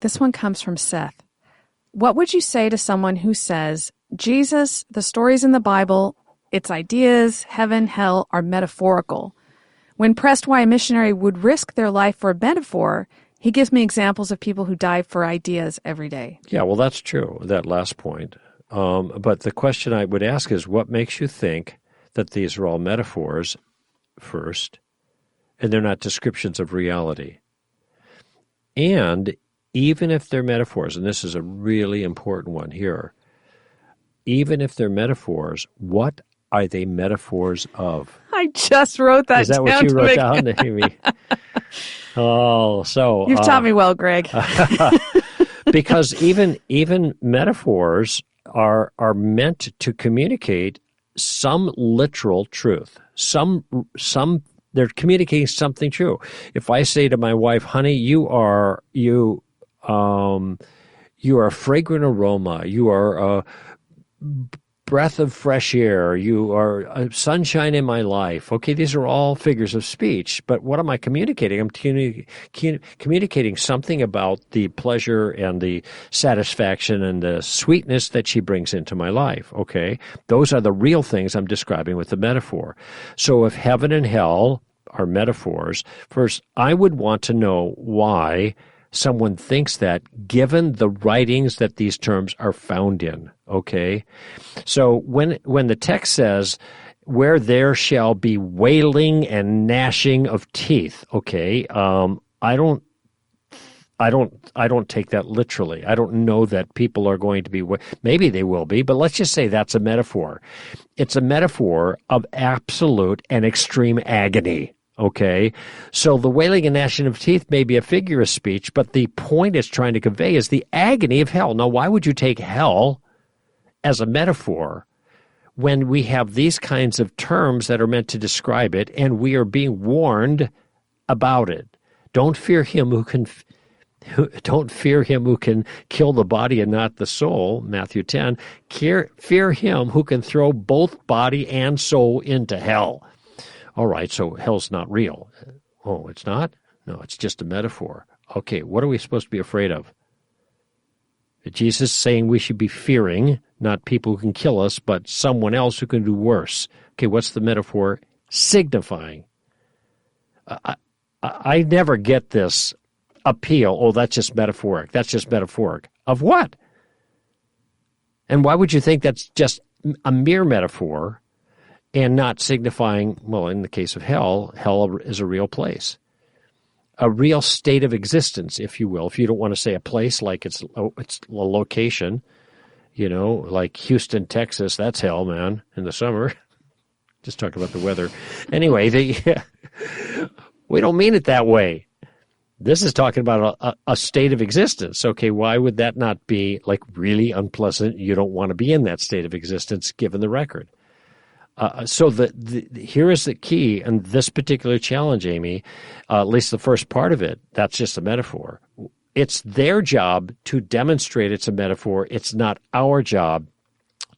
This one comes from Seth. What would you say to someone who says, Jesus, the stories in the Bible, its ideas, heaven, hell, are metaphorical? When pressed why a missionary would risk their life for a metaphor, he gives me examples of people who die for ideas every day. Yeah, well, that's true, that last point. But the question I would ask is, what makes you think that these are all metaphors first, and they're not descriptions of reality? And even if they're metaphors, and this is a really important one here, even if they're metaphors, what are they metaphors of? I just wrote that down. Is that what you wrote down, Amy? Oh, so... You've taught me well, Greg. Because even metaphors are meant to communicate some literal truth. They're communicating something true. If I say to my wife, honey, you are a fragrant aroma, you are a breath of fresh air, you are a sunshine in my life. Okay, these are all figures of speech, but what am I communicating? I'm communicating something about the pleasure and the satisfaction and the sweetness that she brings into my life, okay? Those are the real things I'm describing with the metaphor. So if heaven and hell are metaphors, first, I would want to know why someone thinks that, given the writings that these terms are found in, okay? So when the text says, where there shall be wailing and gnashing of teeth, okay, I don't take that literally. I don't know that people are going to be, maybe they will be, but let's just say that's a metaphor. It's a metaphor of absolute and extreme agony. Okay, so the wailing and gnashing of teeth may be a figure of speech, but the point it's trying to convey is the agony of hell. Now, why would you take hell as a metaphor when we have these kinds of terms that are meant to describe it, and we are being warned about it? Don't fear him who can kill the body and not the soul, Matthew 10. Fear him who can throw both body and soul into hell. All right, so hell's not real. Oh, it's not? No, it's just a metaphor. Okay, what are we supposed to be afraid of? Jesus is saying we should be fearing not people who can kill us, but someone else who can do worse. Okay, what's the metaphor signifying? I never get this appeal. Oh, that's just metaphoric. That's just metaphoric. Of what? And why would you think that's just a mere metaphor and not signifying, well, in the case of hell is a real place, a real state of existence, if you will. If you don't want to say a place like it's a location, you know, like Houston, Texas, that's hell, man, in the summer. Just talking about the weather. Anyway, we don't mean it that way. This is talking about a state of existence. Okay, why would that not be like really unpleasant? You don't want to be in that state of existence given the record. So here is the key, and this particular challenge, Amy, at least the first part of it, that's just a metaphor. It's their job to demonstrate it's a metaphor. It's not our job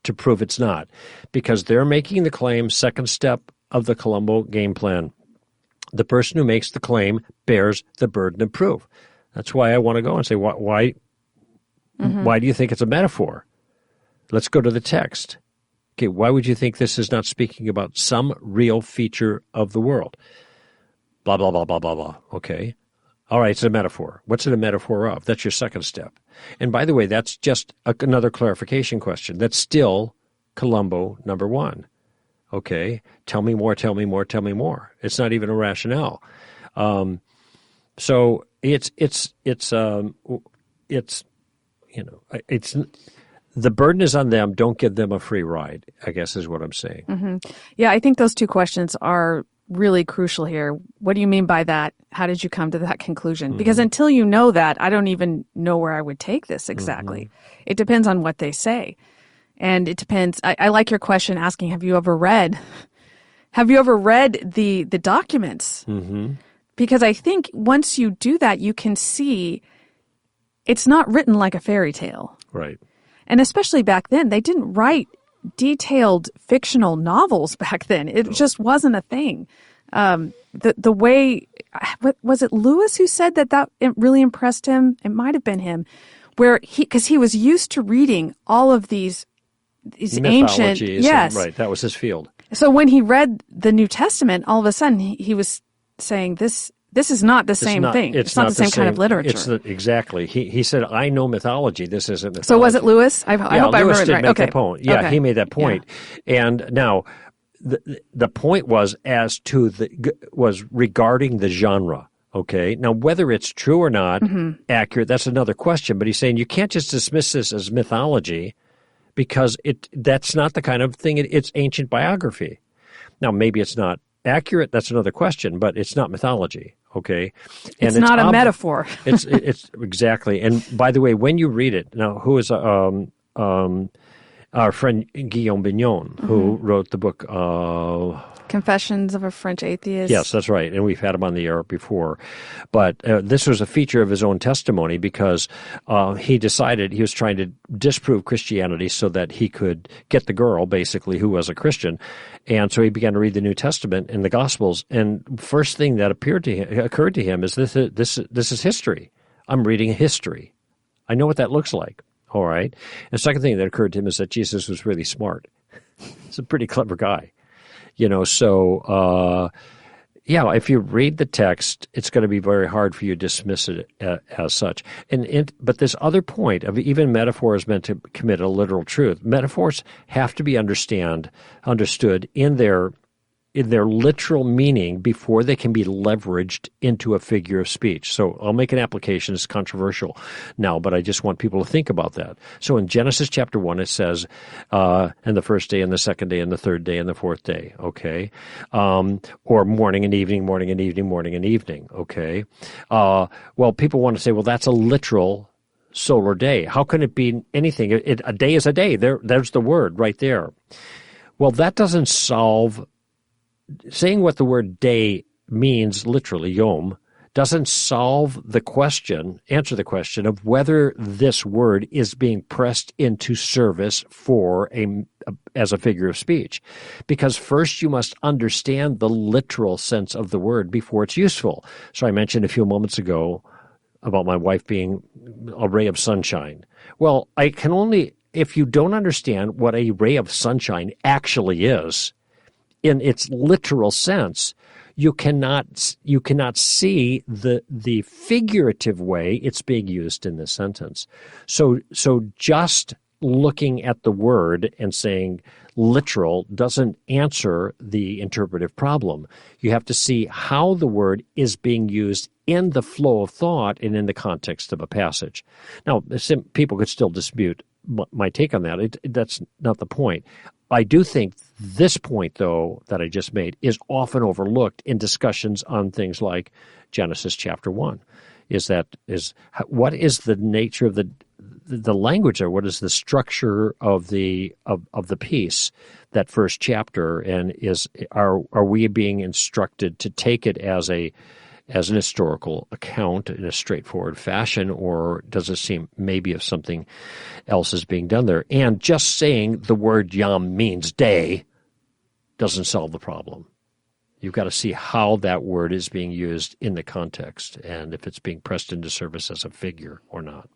to prove it's not, because they're making the claim, second step of the Columbo game plan. The person who makes the claim bears the burden of proof. That's why I want to go and say, why do you think it's a metaphor? Let's go to the text. Okay, why would you think this is not speaking about some real feature of the world? Blah, blah, blah, blah, blah, blah. Okay. All right, it's a metaphor. What's it a metaphor of? That's your second step. And by the way, that's just another clarification question. That's still Columbo number one. Okay, tell me more, tell me more, tell me more. It's not even a rationale. So it's the burden is on them. Don't give them a free ride, I guess is what I'm saying. Mm-hmm. Yeah, I think those two questions are really crucial here. What do you mean by that? How did you come to that conclusion? Mm-hmm. Because until you know that, I don't even know where I would take this exactly. Mm-hmm. It depends on what they say. And it depends. I like your question asking, have you ever read the documents? Mm-hmm. Because I think once you do that, you can see it's not written like a fairy tale. Right. And especially back then, they didn't write detailed fictional novels back then. It just wasn't a thing. The way was it Lewis who said that it really impressed him? It might have been him, because he was used to reading all of these ancient, yes, right, that was his field. So when he read the New Testament, all of a sudden he was saying this is not the same thing. It's not the same kind of literature. Exactly. He said, I know mythology. This isn't mythology. So was it Lewis? I hope I Lewis remember did right. make Okay. that point. Yeah, okay. He made that point. Yeah. And now the point was was regarding the genre. Okay. Now, whether it's true or not, accurate, that's another question. But he's saying you can't just dismiss this as mythology because that's not the kind of thing. It's ancient biography. Now, maybe it's not accurate. That's another question, but it's not mythology. Okay. And it's not a metaphor. it's exactly. And by the way, when you read it, now, who is our friend Guillaume Bignon, who wrote the book Confessions of a French Atheist. Yes, that's right. And we've had him on the air before. But this was a feature of his own testimony because he decided he was trying to disprove Christianity so that he could get the girl, basically, who was a Christian. And so he began to read the New Testament and the Gospels. And first thing that occurred to him is this is history. I'm reading history. I know what that looks like. All right. And the second thing that occurred to him is that Jesus was really smart. He's a pretty clever guy. If you read the text, it's going to be very hard for you to dismiss it as such. But this other point of even metaphor is meant to commit a literal truth. Metaphors have to be understood in their literal meaning before they can be leveraged into a figure of speech. So I'll make an application. It's controversial now, but I just want people to think about that. So in Genesis chapter 1, it says, and the first day and the second day and the third day and the fourth day, okay? Or morning and evening, morning and evening, morning and evening, okay? Well, people want to say, well, that's a literal solar day. How can it be anything? A day is a day. There's the word right there. Well, that doesn't solve... Saying what the word day means, literally, yom, doesn't answer the question of whether this word is being pressed into service as a figure of speech. Because first you must understand the literal sense of the word before it's useful. So I mentioned a few moments ago about my wife being a ray of sunshine. Well, if you don't understand what a ray of sunshine actually is, in its literal sense, you cannot see the figurative way it's being used in this sentence. So just looking at the word and saying literal doesn't answer the interpretive problem. You have to see how the word is being used in the flow of thought and in the context of a passage. Now, people could still dispute my take on that. That's not the point. I do think this point, though, that I just made is often overlooked in discussions on things like Genesis chapter 1. What is the nature of the language there? What is the structure of the piece, that first chapter? And are we being instructed to take it as an historical account in a straightforward fashion, or does it seem maybe if something else is being done there? And just saying the word yom means day doesn't solve the problem. You've got to see how that word is being used in the context and if it's being pressed into service as a figure or not.